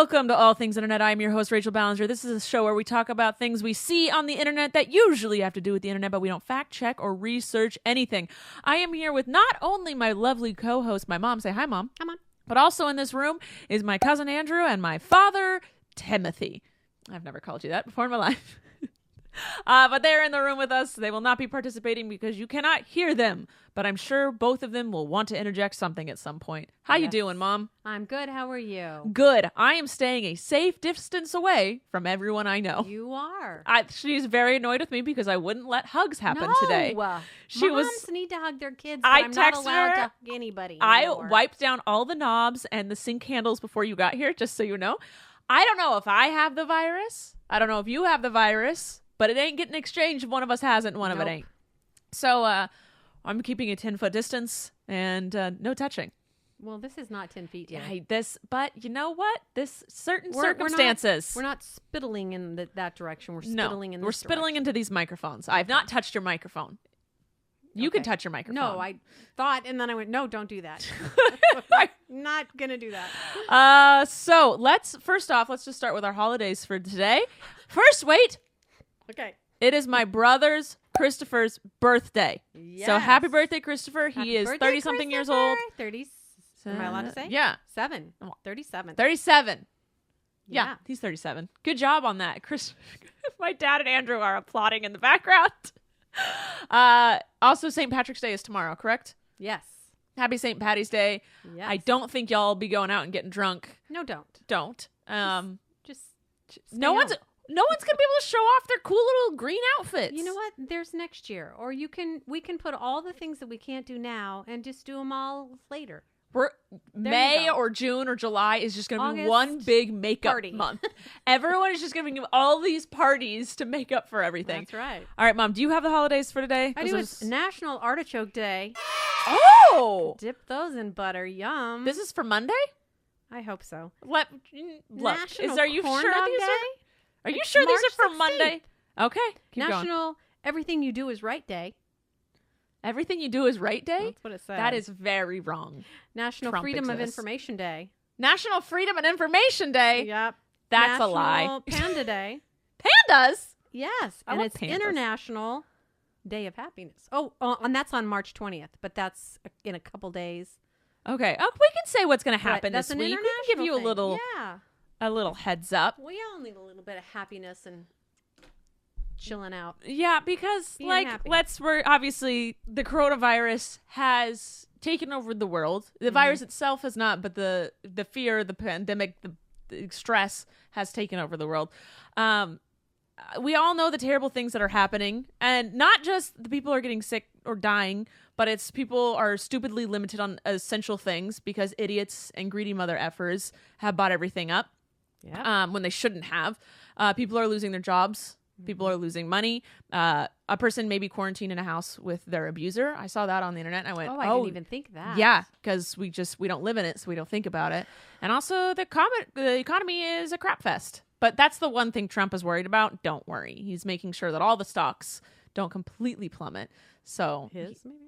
Welcome to All Things Internet. I'm your host, Rachel Ballinger. This is a show where we talk about things we see on the internet that usually have to do with the internet, but we don't fact check or research anything. I am here with not only my lovely co-host, my mom. Say hi, Mom. Come on. But also in this room is my cousin Andrew and my father, Timothy. I've never called you that before in my life. But they're in the room with us. They will not be participating because you cannot hear them. But I'm sure both of them will want to interject something at some point. How you doing, Mom? I'm good. How are you? Good. I am staying a safe distance away from everyone I know. You are. She's very annoyed with me because I wouldn't let hugs happen today. Moms need to hug their kids, but I'm not allowed to hug anybody anymore. I wiped down all the knobs and the sink handles before you got here, just so you know. I don't know if I have the virus. I don't know if you have the virus. But it ain't getting exchanged if one of us has it and one of it ain't. So I'm keeping a 10-foot distance and no touching. Well, this is not 10 feet yet. But you know what? This certain circumstances. We're not spittling in that direction. We're spittling in this We're spittling into these microphones. I've not touched your microphone. You can touch your microphone. No, I thought, and then I went, no, don't do that. I'm not going to do that. So first off, let's just start with our holidays for today. First, wait. Okay. It is my brother's Christopher's birthday. Yes. So happy birthday, Christopher. He is 30-something years old. 30. Am I allowed to say? Yeah. 37. 37. Yeah, he's 37. Good job on that. My dad and Andrew are applauding in the background. Also, St. Patrick's Day is tomorrow, correct? Yes. Happy St. Patty's Day. Yes. I don't think y'all will be going out and getting drunk. No, don't. Don't. Just no one's gonna be able to show off their cool little green outfits. You know what? There's next year, or we can put all the things that we can't do now and just do them all later. May or June or July is just gonna be one big makeup party month. Everyone is just gonna give all these parties to make up for everything. That's right. All right, Mom. Do you have the holidays for today? I do. It's National Artichoke Day. Oh, dip those in butter. Yum. This is for Monday. I hope so. Look, National are you Corn sure Dog these Day? Are you sure these are for 16th. Monday? Okay. Keep National going. Everything You Do Is Right Day. Everything You Do Is Right Day? That's what it says. That is very wrong. National Trump Freedom of exists. Information Day. National Freedom and Information Day? Yep. That's a lie. National Panda Day. Pandas? Yes. I And love it's pandas. International Day of Happiness. And that's on March 20th, but that's in a couple days. Okay. Oh, we can say what's going to happen That's this an week. We international can give you thing. a little heads up. We all need a little bit of happiness and chilling out. Yeah, because Being happy. we're obviously the coronavirus has taken over the world. The virus itself has not, but the fear, the pandemic, the stress has taken over the world. We all know the terrible things that are happening, and not just the people are getting sick or dying, but it's people are stupidly limited on essential things because idiots and greedy mother effers have bought everything up. Yeah. When they shouldn't have. People are losing their jobs. People are losing money. A person may be quarantined in a house with their abuser. I saw that on the internet. And I went, I didn't even think of that. Yeah, because we don't live in it, so we don't think about it. And also, the economy is a crap fest. But that's the one thing Trump is worried about. Don't worry. He's making sure that all the stocks don't completely plummet. So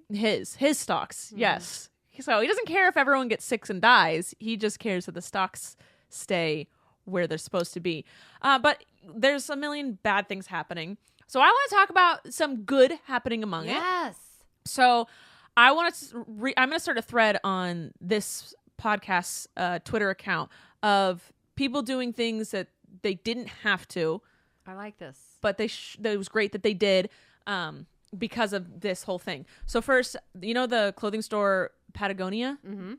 his stocks, yes. So he doesn't care if everyone gets sick and dies. He just cares that the stocks stay where they're supposed to be. But there's a million bad things happening. So I want to talk about some good happening among it. Yes. So I want to I'm going to start a thread on this podcast's Twitter account of people doing things that they didn't have to. I like this. But it was great that they did because of this whole thing. So first, the clothing store Patagonia? Mm-hmm.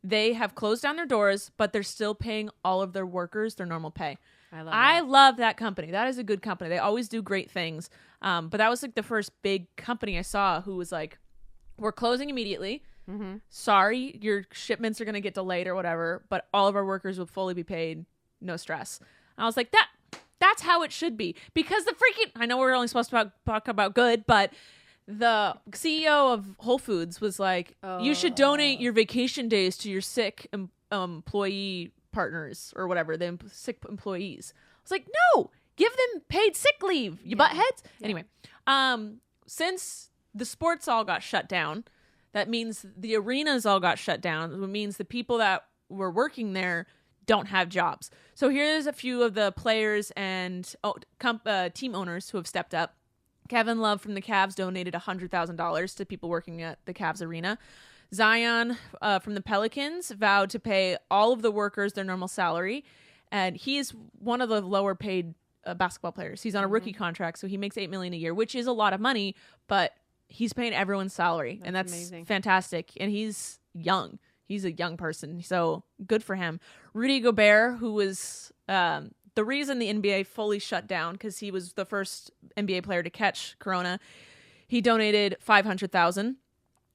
They have closed down their doors, but they're still paying all of their workers their normal pay. I love that company. That is a good company. They always do great things. But that was like the first big company I saw who was like, we're closing immediately. Mm-hmm. Sorry, your shipments are going to get delayed or whatever, but all of our workers will fully be paid. No stress. And I was like, that's how it should be. Because I know we're only supposed to talk about good, but the CEO of Whole Foods was like, you should donate your vacation days to your sick employee partners or whatever, the sick employees. I was like, no, give them paid sick leave, you buttheads. Yeah. Anyway, since the sports all got shut down, that means the arenas all got shut down. It means the people that were working there don't have jobs. So here's a few of the players and team owners who have stepped up. Kevin Love from the Cavs donated $100,000 to people working at the Cavs arena. Zion from the Pelicans vowed to pay all of the workers their normal salary. And he's one of the lower paid basketball players. He's on a rookie contract, so he makes $8 million a year, which is a lot of money, but he's paying everyone's salary. And that's amazing. Fantastic. And he's young. He's a young person, so good for him. Rudy Gobert, who was the reason the NBA fully shut down, because he was the first NBA player to catch Corona, he donated $500,000.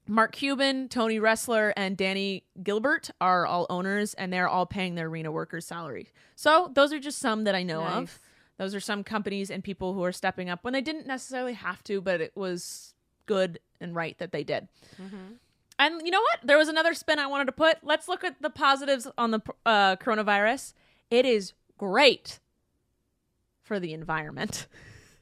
Mark Cuban, Tony Ressler, and Danny Gilbert are all owners, and they're all paying their arena workers' salary. So those are just some that I know of. Those are some companies and people who are stepping up when they didn't necessarily have to, but it was good and right that they did. And you know what? There was another spin I wanted to put. Let's look at the positives on the coronavirus. It is great for the environment.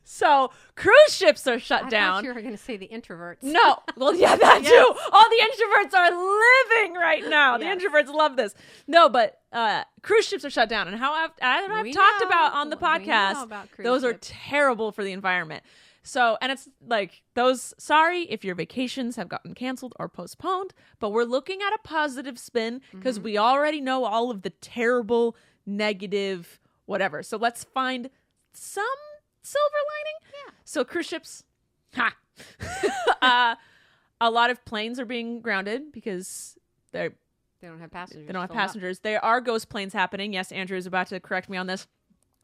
So cruise ships are shut down. I thought you were going to say the introverts. No. Well, yeah, that too. All the introverts are living right now. The introverts love this. No, but cruise ships are shut down. And how I've talked about on the podcast, those are terrible for the environment. So, and it's like sorry if your vacations have gotten canceled or postponed, but we're looking at a positive spin because we already know all of the terrible, negative, whatever. So let's find some silver lining. Yeah. So cruise ships, a lot of planes are being grounded because they don't have passengers. They don't have passengers. There are ghost planes happening. Yes, Andrew is about to correct me on this.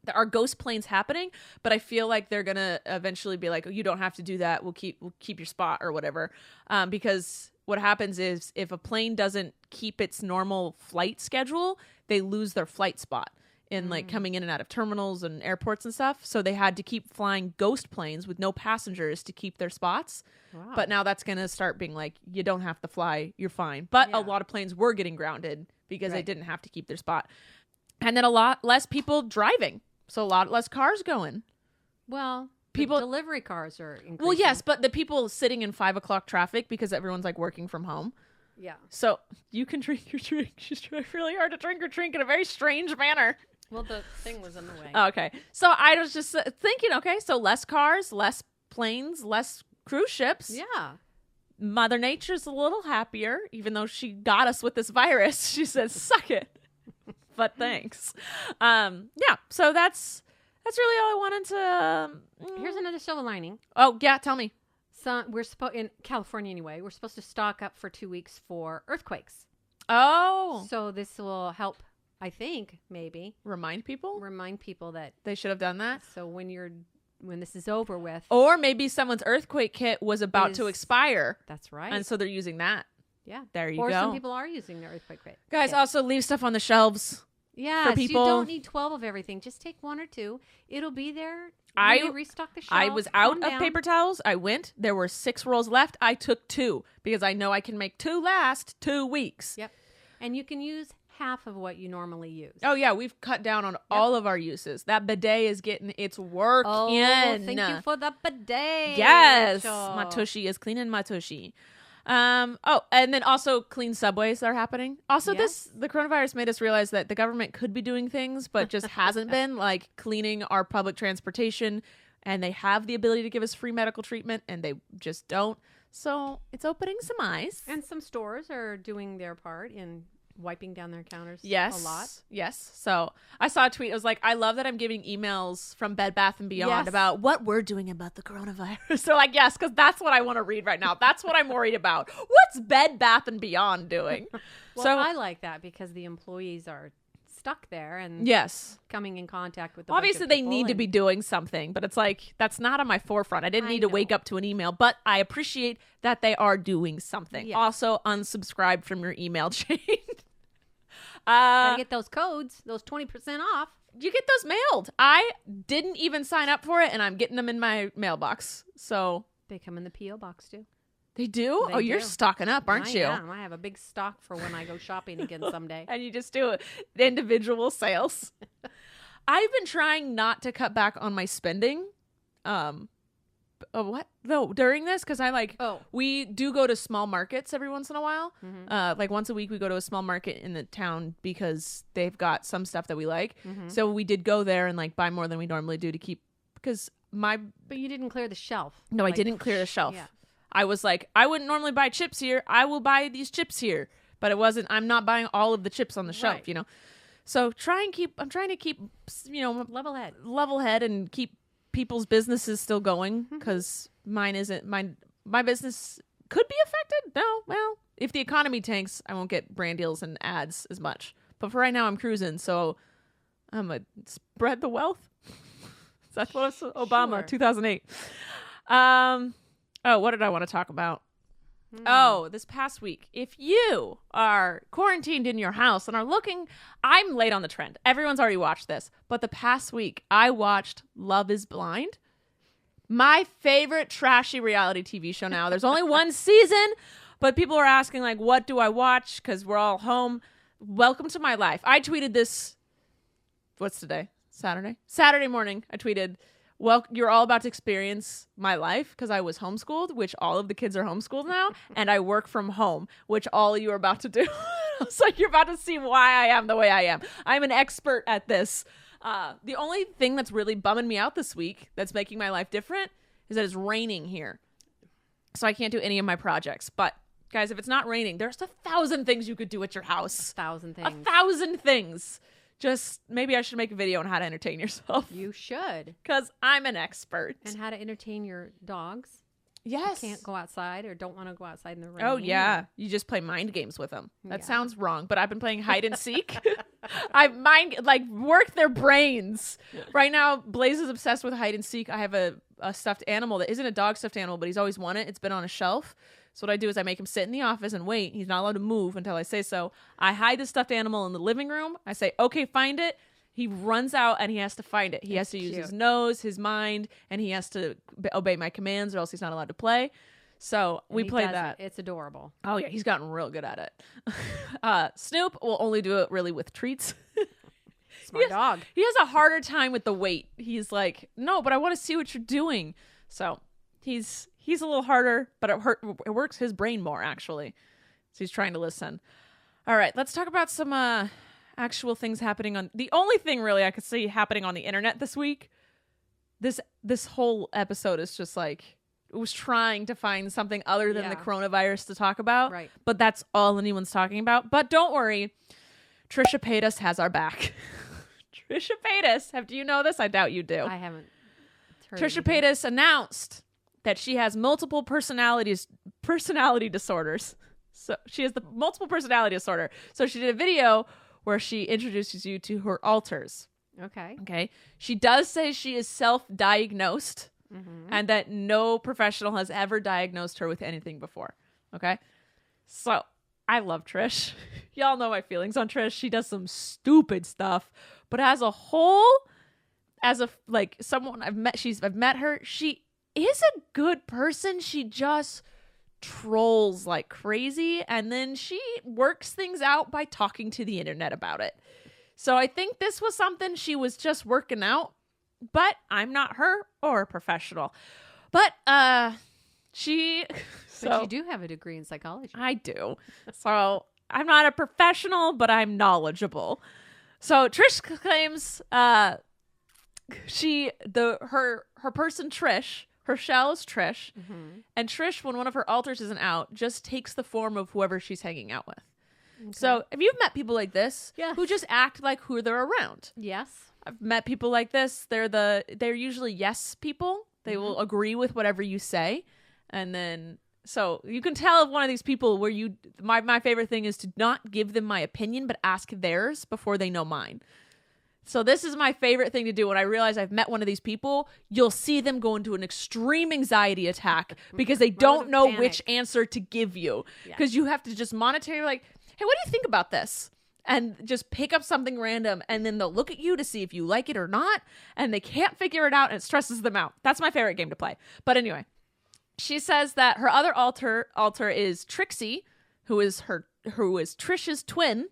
There are ghost planes happening, but I feel like they're gonna eventually be like, oh, you don't have to do that. We'll keep your spot or whatever. Because what happens is if a plane doesn't keep its normal flight schedule, they lose their flight spot in like coming in and out of terminals and airports and stuff. So they had to keep flying ghost planes with no passengers to keep their spots. Wow. But now that's gonna start being like, you don't have to fly, you're fine. But a lot of planes were getting grounded because they didn't have to keep their spot. And then a lot less people driving. So a lot less cars going. Well, people delivery cars are increasing. Well, yes, but the people sitting in 5 o'clock traffic because everyone's like working from home. Yeah. So you can drink your drink. She's trying really hard to drink her drink in a very strange manner. Well, the thing was in the way. Okay. So I was just thinking, okay, so less cars, less planes, less cruise ships. Yeah. Mother Nature's a little happier, even though she got us with this virus. She says, suck it. But thanks. Yeah, so that's really all I wanted to. Here's another silver lining. Oh yeah, tell me. So we're in California anyway. We're supposed to stock up for 2 weeks for earthquakes. Oh, so this will help. I think maybe remind people that they should have done that. So when this is over with, or maybe someone's earthquake kit was about to expire. That's right, and so they're using that. Yeah. There you go. Or some people are using their earthquake kit. Guys, also leave stuff on the shelves. Yeah, for people. You don't need 12 of everything. Just take 1 or 2. It'll be there. You restock the shelf. I was out of paper towels. I went. There were 6 rolls left. I took 2 because I know I can make 2 last 2 weeks. Yep. And you can use half of what you normally use. Oh, yeah. We've cut down on all of our uses. That bidet is getting its work in. Thank you for the bidet. Yes. Rachel. My tushy is cleaning my tushy. And then also clean subways are happening. Also, the coronavirus made us realize that the government could be doing things, but just hasn't been, like cleaning our public transportation. And they have the ability to give us free medical treatment, and they just don't. So it's opening some eyes. And some stores are doing their part in wiping down their counters a lot. Yes. So I saw a tweet. It was like, I love that I'm getting emails from Bed Bath & Beyond about what we're doing about the coronavirus. So like, yes, because that's what I want to read right now. That's what I'm worried about. What's Bed Bath & Beyond doing? Well, so I like that because the employees are stuck there and coming in contact with obviously they need to be doing something, but it's like that's not on my forefront. I didn't need to wake up to an email, but I appreciate that they are doing something. Yes. Also unsubscribe from your email chain. Gotta get those codes, those 20% off. You get those mailed. I didn't even sign up for it, and I'm getting them in my mailbox. So they come in the P.O. box too. They do? You're stocking up, aren't you? I have a big stock for when I go shopping again someday. And you just do individual sales. I've been trying not to cut back on my spending. what? No, during this, because Oh. we do go to small markets every once in a while. Like once a week, we go to a small market in the town because they've got some stuff that we like. So we did go there and like buy more than we normally do to keep, because But you didn't clear the shelf. no, I didn't clear the shelf. Yeah. I was like, I wouldn't normally buy chips here. I will buy these chips here. But I'm not buying all of the chips on the shelf, Right. you know? So I'm trying to keep, you know, Level head. and keep people's businesses still going, because mine isn't. My business could be affected. No, well, if the economy tanks, I won't get brand deals and ads as much. But for right now, I'm cruising, so I'm gonna spread the wealth. That's what Obama, Sure. 2008. Oh, what did I want to talk about? Oh, this past week, if you are quarantined in your house and are looking, I'm late on the trend. Everyone's already watched this. But the past week, I watched Love is Blind. My favorite trashy reality TV show now. There's only one season, but people are asking, like, what do I watch? Because we're all home. Welcome to my life. I tweeted this. What's today? Saturday? Saturday morning, I tweeted, well, you're all about to experience my life, because I was homeschooled, which all of the kids are homeschooled now, and I work from home, which all of you are about to do. I was like, you're about to see why I am the way I am. I'm an expert at this. The only thing that's really bumming me out this week that's making my life different is that it's raining here. So I can't do any of my projects. But guys, if it's not raining, there's 1,000 things you could do at your house. 1,000 things. 1,000 things. Just maybe I should make a video on how to entertain yourself. You should. Because I'm an expert. And how to entertain your dogs. Yes. Who can't go outside or don't want to go outside in the rain. Oh, yeah. You just play mind games with them. That Yeah. sounds wrong, but I've been playing hide and seek. I've worked their brains. Right now, Blaze is obsessed with hide and seek. I have a stuffed animal that isn't a dog stuffed animal, but he's always wanted. It's been on a shelf. So what I do is I make him sit in the office and wait. He's not allowed to move until I say so. I hide the stuffed animal in the living room. I say, okay, find it. He runs out and he has to find it. He has to use his nose, his mind, and he has to obey my commands or else he's not allowed to play. So we played that. It's adorable. Oh, yeah. He's gotten real good at it. Snoop will only do it really with treats. Smart dog. He has a harder time with the weight. He's like, no, but I want to see what you're doing. So he's a little harder, but it works his brain more, actually. So he's trying to listen. All right, let's talk about some actual things happening on... The only thing, really, I could see happening on the internet this week, this whole episode is just like... It was trying to find something other than the coronavirus to talk about. Right. But that's all anyone's talking about. But don't worry. Trisha Paytas has our back. Trisha Paytas. Do you know this? I doubt you do. I haven't heard Trisha anything. Paytas announced that she has multiple personality disorders. So she has the multiple personality disorder. So she did a video where she introduces you to her alters. Okay. Okay. She does say she is self-diagnosed and that no professional has ever diagnosed her with anything before. Okay. So I love Trish. Y'all know my feelings on Trish. She does some stupid stuff, but as a whole, someone I've met her, she is a good person. She just trolls like crazy, and then she works things out by talking to the internet about it. So I think this was something she was just working out, but I'm not her or a professional. But But you do have a degree in psychology. I do. So I'm not a professional, but I'm knowledgeable. So Trish claims her person Trish, her shell is Trish, and Trish, when one of her alters isn't out, just takes the form of whoever she's hanging out with. Okay. So have you met people like this who just act like who they're around? Yes. I've met people like this. They're usually yes people. They will agree with whatever you say. And then, so you can tell if one of these people where my favorite thing is to not give them my opinion, but ask theirs before they know mine. So this is my favorite thing to do. When I realize I've met one of these people, you'll see them go into an extreme anxiety attack because they don't know which answer to give you. Because you have to just monitor, like, hey, what do you think about this? And just pick up something random, and then they'll look at you to see if you like it or not, and they can't figure it out, and it stresses them out. That's my favorite game to play. But anyway, she says that her other alter is Trixie, who is Trisha's twin.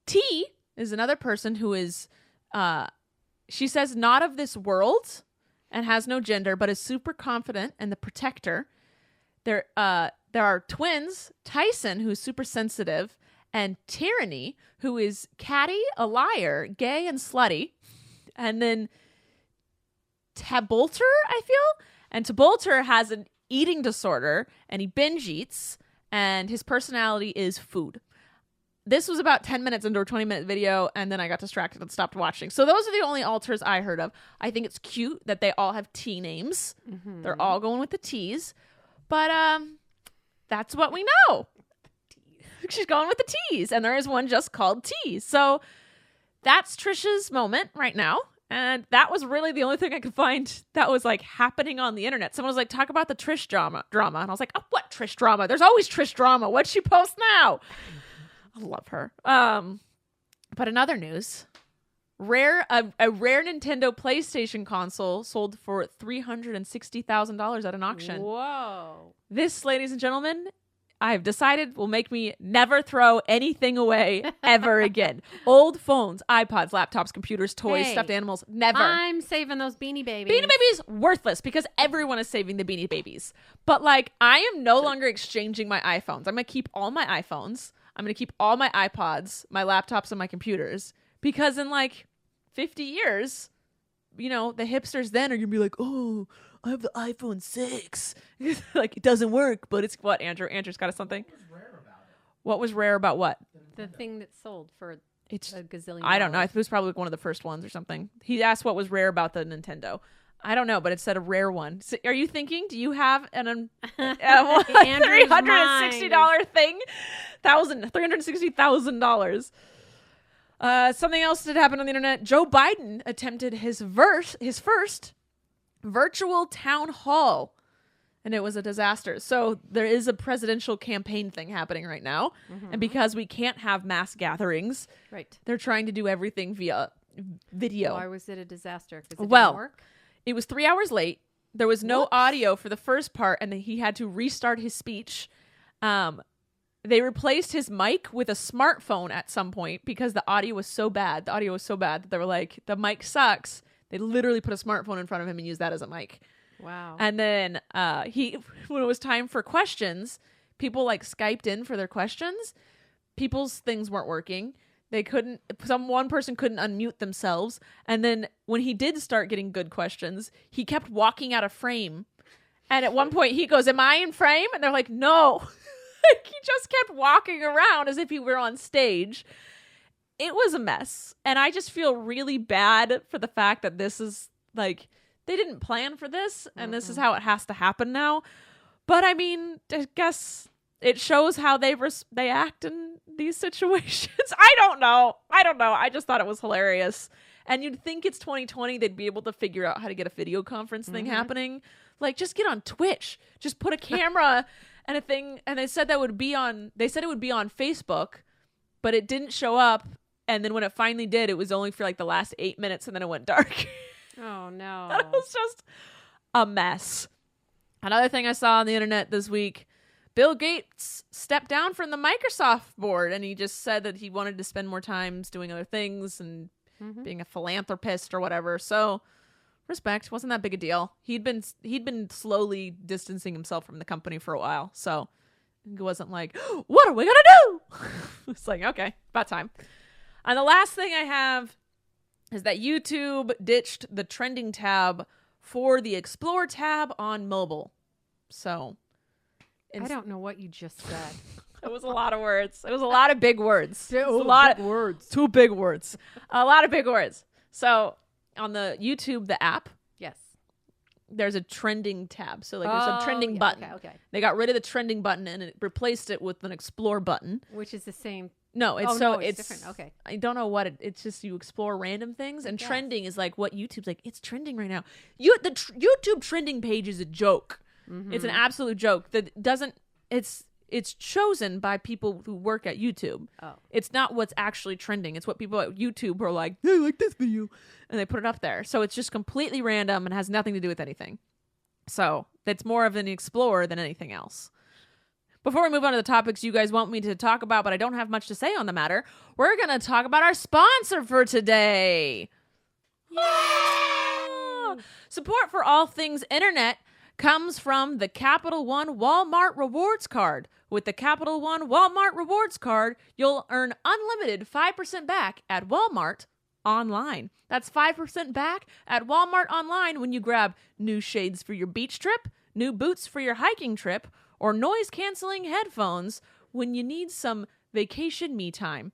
T is another person who is, she says, not of this world, and has no gender, but is super confident and the protector. There are twins, Tyson, who's super sensitive, and Tyranny, who is catty, a liar, gay, and slutty. And then Tabolter, I feel. And Tabolter has an eating disorder, and he binge eats, and his personality is food. This was about 10 minutes into a 20-minute video, and then I got distracted and stopped watching. So those are the only alters I heard of. I think it's cute that they all have T names. Mm-hmm. They're all going with the T's. But that's what we know. She's going with the T's, and there is one just called T. So that's Trisha's moment right now. And that was really the only thing I could find that was like happening on the internet. Someone was like, talk about the Trish drama. And I was like, oh, what Trish drama? There's always Trish drama. What'd she post now? I love her. But in other news, a rare Nintendo PlayStation console sold for $360,000 at an auction. Whoa. This, ladies and gentlemen, I've decided will make me never throw anything away ever again. Old phones, iPods, laptops, computers, toys, stuffed animals, never. I'm saving those Beanie Babies. Beanie Babies, worthless because everyone is saving the Beanie Babies. But like, I am no longer exchanging my iPhones. I'm going to keep all my iPhones. I'm going to keep all my iPods, my laptops, and my computers. Because in like 50 years, you know, the hipsters then are going to be like, oh, I have the iPhone 6. Like, it doesn't work, but it's what, Andrew? Andrew's got us something. What was rare about what? The thing that sold for a gazillion I don't know. It was probably one of the first ones or something. He asked what was rare about the Nintendo. I don't know, but it said a rare one. So are you thinking, do you have an $360 thing? $360,000. Something else that happened on the internet. Joe Biden attempted his first virtual town hall, and it was a disaster. So there is a presidential campaign thing happening right now, and because we can't have mass gatherings, right, they're trying to do everything via video. Why was it a disaster? Because it didn't work? It was 3 hours late. There was no audio for the first part, and he had to restart his speech. They replaced his mic with a smartphone at some point because the audio was so bad. The audio was so bad that they were like, the mic sucks. They literally put a smartphone in front of him and used that as a mic. Wow. And then when it was time for questions, people like Skyped in for their questions. People's things weren't working. One person couldn't unmute themselves. And then when he did start getting good questions, he kept walking out of frame. And at one point he goes, am I in frame? And they're like, no. He just kept walking around as if he were on stage. It was a mess. And I just feel really bad for the fact that this is like, they didn't plan for this. And this is how it has to happen now. But I mean, I guess it shows how they act in these situations. I don't know. I just thought it was hilarious. And you'd think it's 2020, they'd be able to figure out how to get a video conference thing happening. Like, just get on Twitch. Just put a camera and a thing. And they said it would be on Facebook, but it didn't show up. And then when it finally did, it was only for like the last 8 minutes, and then it went dark. Oh, no. That was just a mess. Another thing I saw on the internet this week, Bill Gates stepped down from the Microsoft board, and he just said that he wanted to spend more time doing other things and being a philanthropist or whatever. So, respect. Wasn't that big a deal. He'd been slowly distancing himself from the company for a while. So, it wasn't like, what are we going to do? It's like, okay, about time. And the last thing I have is that YouTube ditched the trending tab for the Explore tab on mobile. So, I don't know what you just said. It was a lot of words. It was a lot of big words. Two big words. Two big words. A lot of big words. So, on the YouTube, the app, yes, there's a trending tab. So, like, there's a trending button. Okay. They got rid of the trending button and it replaced it with an Explore button. Which is the same. No, it's it's different. Okay. I don't know what it's just you explore random things, and trending is like what YouTube's like. It's trending right now. YouTube trending page is a joke. It's an absolute joke that doesn't. It's chosen by people who work at YouTube. Oh, it's not what's actually trending. It's what people at YouTube are like. Hey, I like this video, and they put it up there. So it's just completely random and has nothing to do with anything. So it's more of an explore than anything else. Before we move on to the topics you guys want me to talk about, but I don't have much to say on the matter, we're going to talk about our sponsor for today. Support for all things internet comes from the Capital One Walmart Rewards Card. With the Capital One Walmart Rewards Card, you'll earn unlimited 5% back at Walmart online. That's 5% back at Walmart online when you grab new shades for your beach trip, new boots for your hiking trip, or noise-canceling headphones when you need some vacation me time.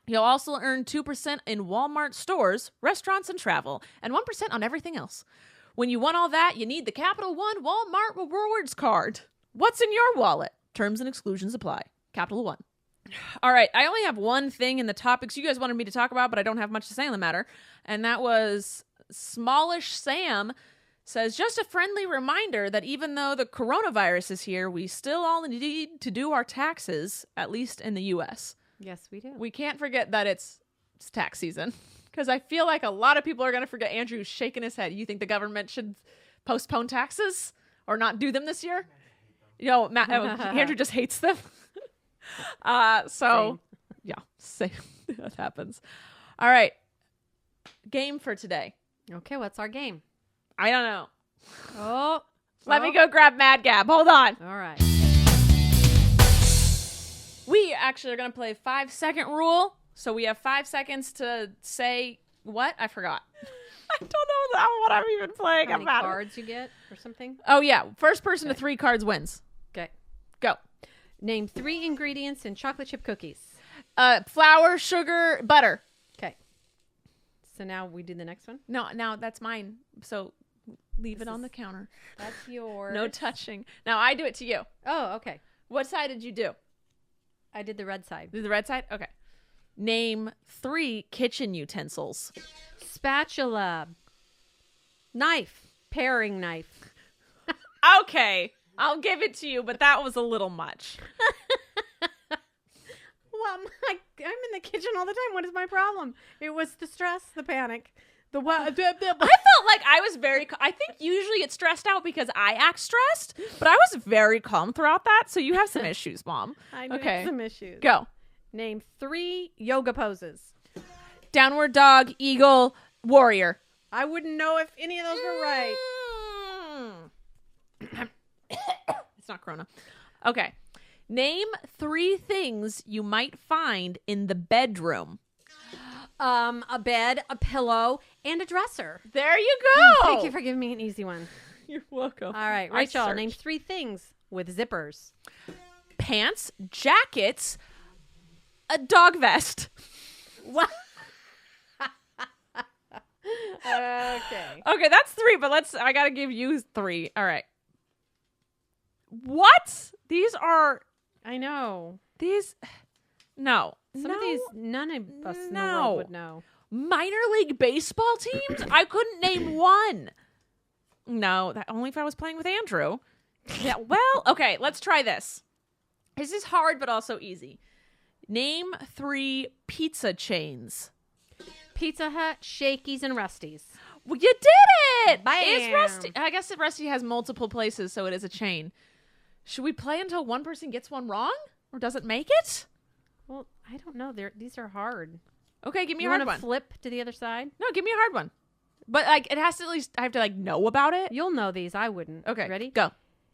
You'll also earn 2% in Walmart stores, restaurants, and travel, and 1% on everything else. When you want all that, you need the Capital One Walmart Rewards Card. What's in your wallet? Terms and exclusions apply. Capital One. All right, I only have one thing in the topics you guys wanted me to talk about, but I don't have much to say on the matter. And that was Smallish Sam says, just a friendly reminder that even though the coronavirus is here, we still all need to do our taxes, at least in the U.S. Yes, we do. We can't forget that it's tax season, because I feel like a lot of people are going to forget. Andrew's shaking his head. You think the government should postpone taxes or not do them this year? Andrew just hates them. Same. That happens. All right. Game for today. Okay, what's our game? I don't know. Oh. Let me go grab Mad Gab. Hold on. All right. We actually are going to play 5-second rule. So we have 5 seconds to say what? I forgot. I don't know what I'm even playing. How many cards you get or something? Oh, yeah. First person to 3 cards wins. Okay. Go. Name 3 ingredients in chocolate chip cookies. Flour, sugar, butter. Okay. So now we do the next one? No, now that's mine. So leave it on the counter. That's yours. No touching. Now I do it to you. Oh, okay. What side did you do? I did the red side. Did the red side? Okay. Name 3 kitchen utensils. Spatula. Knife. Paring knife. Okay. I'll give it to you, but that was a little much. Well, I'm in the kitchen all the time. What is my problem? It was the stress, the panic. I felt like I was I think usually it's stressed out because I act stressed, but I was very calm throughout that. So you have some issues, Mom. I do have some issues. Go. Name 3 yoga poses. Downward dog, eagle, warrior. I wouldn't know if any of those were right. It's not Corona. Okay. Name 3 things you might find in the bedroom. A bed, a pillow, and a dresser. There you go. Thank you for giving me an easy one. You're welcome. All right, Rachel, name 3 things with zippers. Pants, jackets, a dog vest. What? Okay. Okay, that's 3, but I gotta give you 3. All right. What? These are... I know. No. Some of these, none of us in the world would know. Minor league baseball teams? I couldn't name one. No, only if I was playing with Andrew. Yeah, well, okay, let's try this. This is hard, but also easy. Name 3 pizza chains. Pizza Hut, Shakey's, and Rusty's. Well, you did it! Bam. Is Rusty? I guess Rusty has multiple places, so it is a chain. Should we play until one person gets one wrong? Or does it make it? Well, I don't know. These are hard. Okay, give me you a hard one. Flip to the other side? No, give me a hard one. But it has to at least, I have to know about it. You'll know these. I wouldn't. Okay, ready? Go.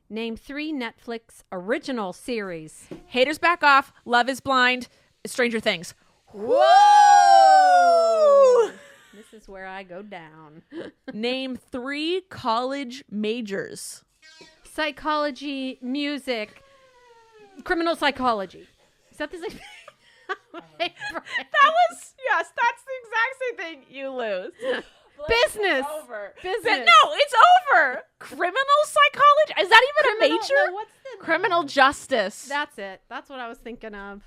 Name 3 Netflix original series. Haters Back Off, Love is Blind, Stranger Things. Whoa! This is where I go down. Name 3 college majors. Psychology, music, criminal psychology. Is that the same thing? That was, yes, that's the exact same thing. You lose. Business. It's over. Business. No, it's over. Criminal psychology? Is that even a major? No, what's the Criminal justice. That's it. That's what I was thinking of.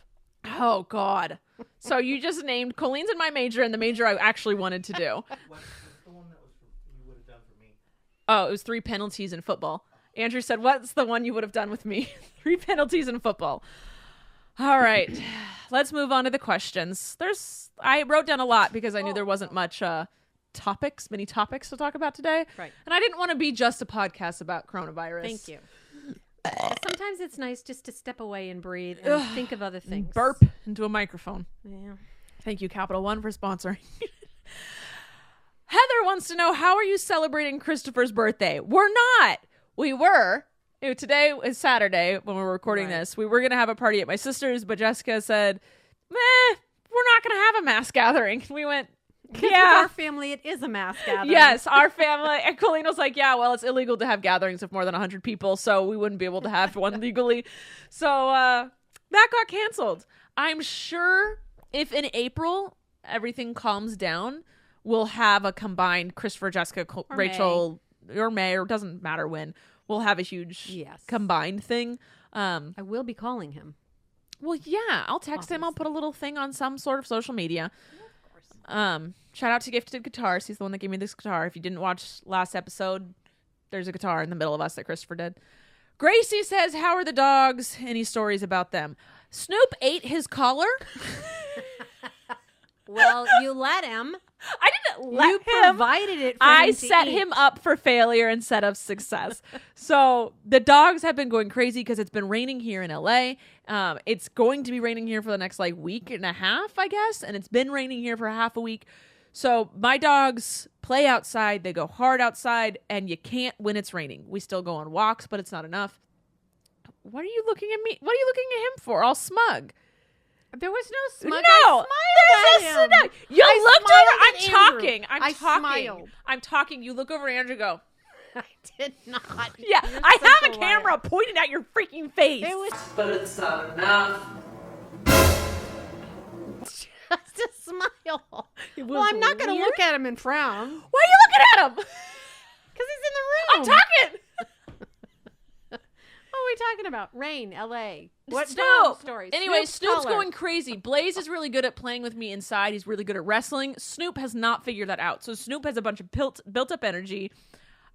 Oh, God. So you just named Colleen's in my major and the major I actually wanted to do. What's the one that you would have done for me? Oh, it was 3 penalties in football. Andrew said, what's the one you would have done with me? 3 penalties in football. All right. Let's move on to the questions. I wrote down a lot because I knew there wasn't much many topics to talk about today. Right. And I didn't want to be just a podcast about coronavirus. Thank you. Sometimes it's nice just to step away and breathe and think of other things. Burp into a microphone. Yeah. Thank you, Capital One, for sponsoring. Heather Tyler wants to know, how are you celebrating Christopher's birthday? We're not. We were. Today is Saturday when we're recording this. We were going to have a party at my sister's, but Jessica said, meh, we're not going to have a mass gathering. We went, With yeah. our family, it is a mass gathering. Yes, our family. And Colleen was like, yeah, well, it's illegal to have gatherings of more than 100 people, so we wouldn't be able to have one legally. So that got canceled. I'm sure if in April everything calms down, we'll have a combined Christopher, Jessica, Rachel, or May, or doesn't matter when. We'll have a huge combined thing. I will be calling him. Well, yeah, I'll text him. I'll put a little thing on some sort of social media. Yeah, of course. Shout out to Gifted Guitars. He's the one that gave me this guitar. If you didn't watch last episode, there's a guitar in the middle of us that Christopher did. Gracie says, how are the dogs? Any stories about them? Snoop ate his collar. Well, you let him. I didn't let you him. Provided it for I him to set eat. him up for failure instead of success. So the dogs have been going crazy because it's been raining here in LA. It's going to be raining here for the next week and a half, I guess. And it's been raining here for half a week. So my dogs play outside. They go hard outside, and you can't when it's raining. We still go on walks, but it's not enough. What are you looking at me? What are you looking at him for? All smug. There was no smug. No, there's a snug. You looked over. I'm talking. I smiled. I'm talking. You look over at Andrew. Go. I did not. Yeah, You're I such have a camera pointed at your freaking face. It was But it's not enough. just a smile. Well, I'm not going to look at him and frown. Why are you looking at him? Because he's in the room. I'm talking. What are we talking about? Rain, LA. What Snoop. dog stories? Anyway, Snoop's color. going crazy. Blaze is really good at playing with me inside. He's really good at wrestling. Snoop has not figured that out. So Snoop has a bunch of built up energy.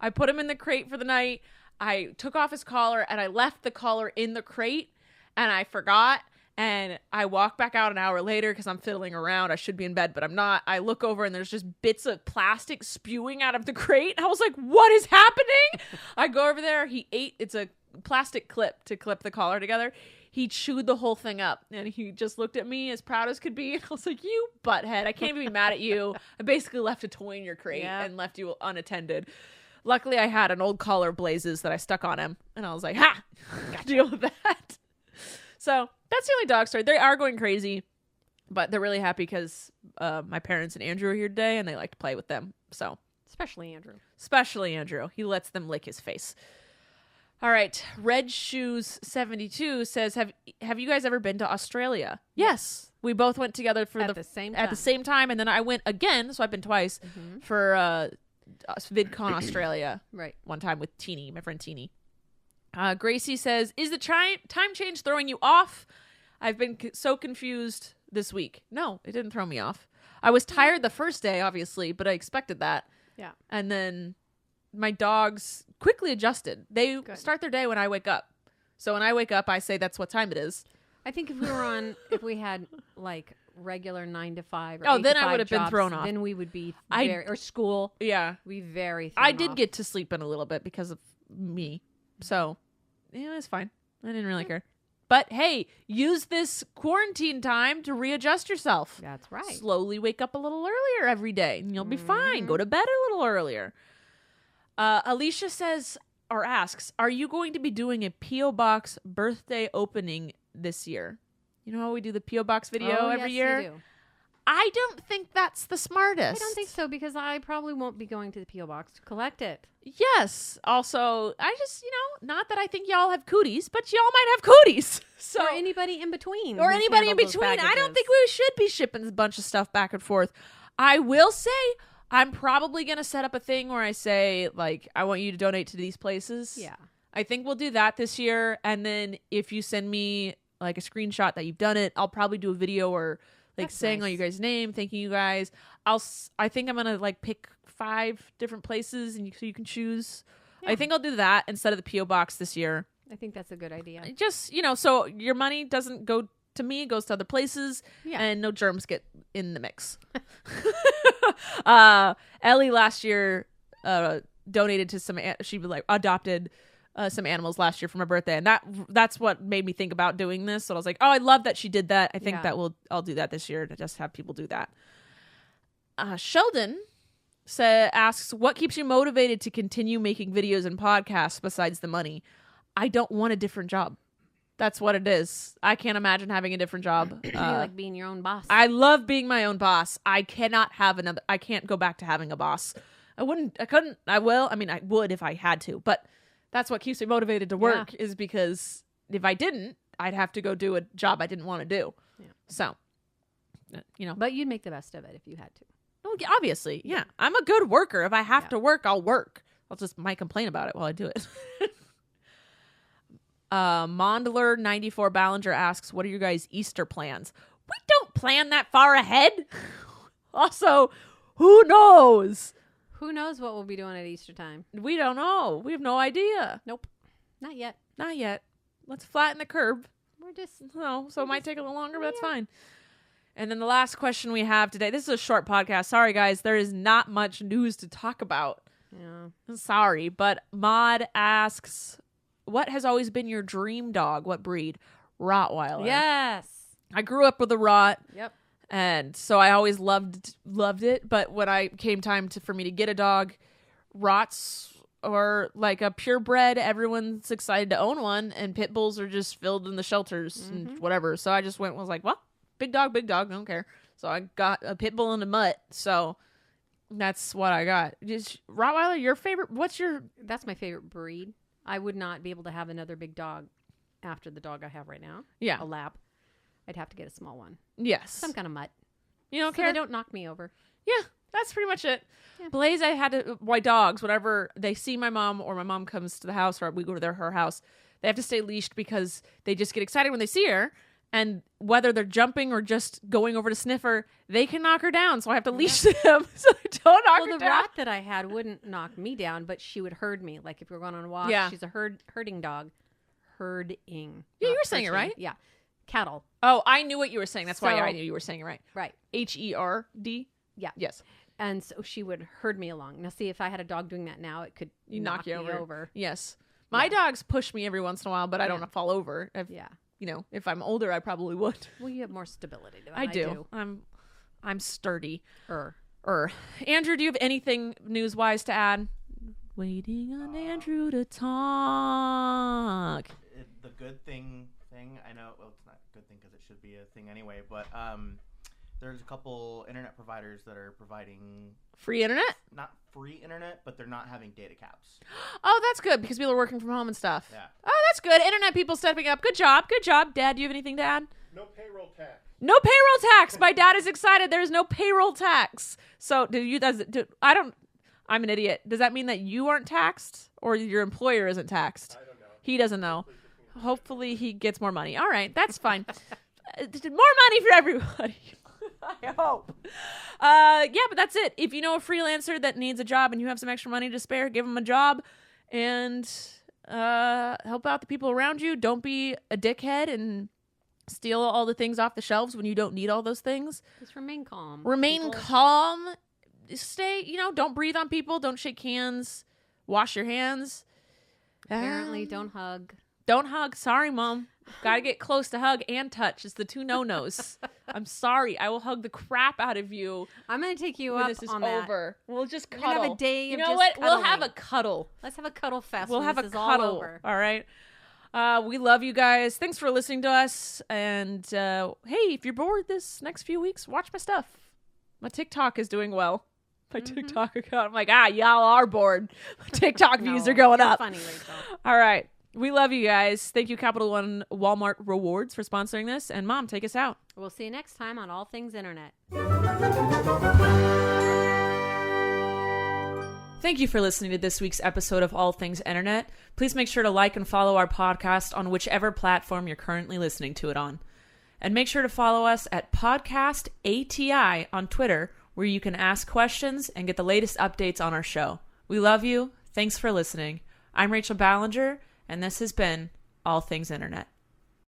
I put him in the crate for the night. I took off his collar and I left the collar in the crate and I forgot. And I walk back out an hour later because I'm fiddling around. I should be in bed, but I'm not. I look over and there's just bits of plastic spewing out of the crate. I was like, what is happening? I go over there. He ate. It's a plastic clip to clip the collar together. He chewed the whole thing up and he just looked at me as proud as could be. And I was like, you butthead. I can't even be mad at you. I basically left a toy in your crate and left you unattended. Luckily, I had an old collar Blazes that I stuck on him. And I was like, ha! Deal with that. So that's the only dog story. They are going crazy, but they're really happy because my parents and Andrew are here today and they like to play with them. So Especially Andrew. He lets them lick his face. All right. Red Shoes 72 says, have you guys ever been to Australia? Yes. We both went together for At the same time. And then I went again. So I've been twice for VidCon Australia. Right. One time with Teeny, my friend Teeny. Gracie says, is the time change throwing you off? I've been so confused this week. No, it didn't throw me off. I was tired the first day, obviously, but I expected that. Yeah. And then my dogs quickly adjusted. They start their day when I wake up. So when I wake up, I say that's what time it is. I think if we had regular 9 to 5 or 8 then to I 5 would have been jobs, thrown off. Then we would be or school. Yeah. We very thrown I did off. get to sleep in a little bit because of me. So yeah, it's fine. I didn't really care. But hey, use this quarantine time to readjust yourself. That's right. Slowly wake up a little earlier every day and you'll be fine. Go to bed a little earlier. Alicia says or asks, are you going to be doing a P.O. Box birthday opening this year? You know how we do the P.O. Box video every year? We do. I don't think that's the smartest. I don't think so because I probably won't be going to the P.O. Box to collect it. Yes. Also, I just, not that I think y'all have cooties, but y'all might have cooties. So Or anybody in between. Or who's anybody in handled those between. I don't packages. think we should be shipping a bunch of stuff back and forth. I will say I'm probably going to set up a thing where I say, I want you to donate to these places. Yeah. I think we'll do that this year. And then if you send me a screenshot that you've done it, I'll probably do a video or saying all you guys' name, thanking you guys. I think I'm going to pick 5 different places and so you can choose. Yeah. I think I'll do that instead of the P.O. Box this year. I think that's a good idea. Just, so your money doesn't go to me, it goes to other places and no germs get in the mix. Ellie last year donated to she adopted some animals last year for my birthday, and that's what made me think about doing this. So I was like, oh, I love that she did that. I think I'll do that this year to just have people do that. Sheldon asks, what keeps you motivated to continue making videos and podcasts besides the money? I don't want a different job. That's what it is. I can't imagine having a different job. You like being your own boss. I love being my own boss. I can't go back to having a boss. I would if I had to, but that's what keeps me motivated to work is because if I didn't, I'd have to go do a job I didn't want to do. Yeah. So, But you'd make the best of it if you had to. well, obviously, yeah. I'm a good worker. If I have to work, I'll work. I'll just might complain about it while I do it. Mondler94 Ballinger asks, what are your guys' Easter plans? We don't plan that far ahead. Also, who knows? Who knows what we'll be doing at Easter time? We don't know. We have no idea. Nope. Not yet. Not yet. Let's flatten the curve. We're just... No, so it might take a little longer, but that's fine. And then the last question we have today. This is a short podcast. Sorry, guys. There is not much news to talk about. Yeah. Sorry, but Maud asks, what has always been your dream dog? What breed? Rottweiler. Yes. I grew up with a Rott. Yep. And so I always loved it. But when I came time for me to get a dog, Rotts are like a purebred. Everyone's excited to own one, and pit bulls are just filled in the shelters and whatever. So I just was like, well, big dog, don't care. So I got a pit bull and a mutt. So that's what I got. Just Rottweiler, your favorite? That's my favorite breed. I would not be able to have another big dog after the dog I have right now. Yeah. A lab. I'd have to get a small one. Yes. Some kind of mutt. You don't So care? they don't knock me over. Yeah, that's pretty much it. Yeah. Blaze, I had to, my dogs, whenever they see my mom or my mom comes to the house or we go to her house, they have to stay leashed because they just get excited when they see her. And whether they're jumping or just going over to sniff her, they can knock her down. So I have to leash them so they don't knock her Well, the down. rat that I had wouldn't knock me down, but she would herd me. Like if we were going on a walk, Yeah. she's a herding dog. Herding. Yeah, you not were saying it pushing. right. Yeah. Cattle. Oh, I knew what you were saying. That's why So- I knew you were saying it right. Right. Herd? Yeah. Yes. And so she would herd me along. Now, see, if I had a dog doing that now, it could knock you me over. Yes. My dogs push me every once in a while, but I don't Yeah. fall over. Yeah. If I'm older, I probably would. Well, you have more stability than I do. I'm sturdy. Andrew, do you have anything news-wise to add? Waiting on Andrew to talk. The good thing, I know, well, it's not a good thing because it should be a thing anyway, but there's a couple internet providers that are providing Free internet? not free internet, but they're not having data caps. Oh, that's good because people are working from home and stuff. Yeah. Oh, that's good. Internet people stepping up. Good job. Dad, do you have anything to add? No payroll tax. No payroll tax. My dad is excited. There is no payroll tax. So I'm an idiot. Does that mean that you aren't taxed or your employer isn't taxed? I don't know. He doesn't know. Hopefully he gets more money. All right, that's fine. More money for everybody. I hope. Yeah, but that's it. If you know a freelancer that needs a job and you have some extra money to spare, give them a job and help out the people around you. Don't be a dickhead and steal all the things off the shelves when you don't need all those things. Just remain calm. Remain people. calm. Stay, don't breathe on people. Don't shake hands. Wash your hands. Apparently, don't hug. Don't hug. Sorry, Mom. Gotta get close to hug and touch. It's the two no-nos. I'm sorry. I will hug the crap out of you I'm going to take you when up this is on that. over. We'll just We're cuddle. gonna have a day You of know just what? We'll have a cuddling. cuddle. Let's have a cuddle fest. We'll when have a this is cuddle. all over. All right. We love you guys. Thanks for listening to us. And hey, if you're bored this next few weeks, watch my stuff. My TikTok is doing well. My TikTok account. I'm like, y'all are bored. My TikTok views No, are going you're up. Funny, Rachel. All right. We love you guys. Thank you, Capital One Walmart Rewards, for sponsoring this. And Mom, take us out. We'll see you next time on All Things Internet. Thank you for listening to this week's episode of All Things Internet. Please make sure to like and follow our podcast on whichever platform you're currently listening to it on. And make sure to follow us at Podcast ATI on Twitter, where you can ask questions and get the latest updates on our show. We love you. Thanks for listening. I'm Rachel Ballinger, and this has been All Things Internet.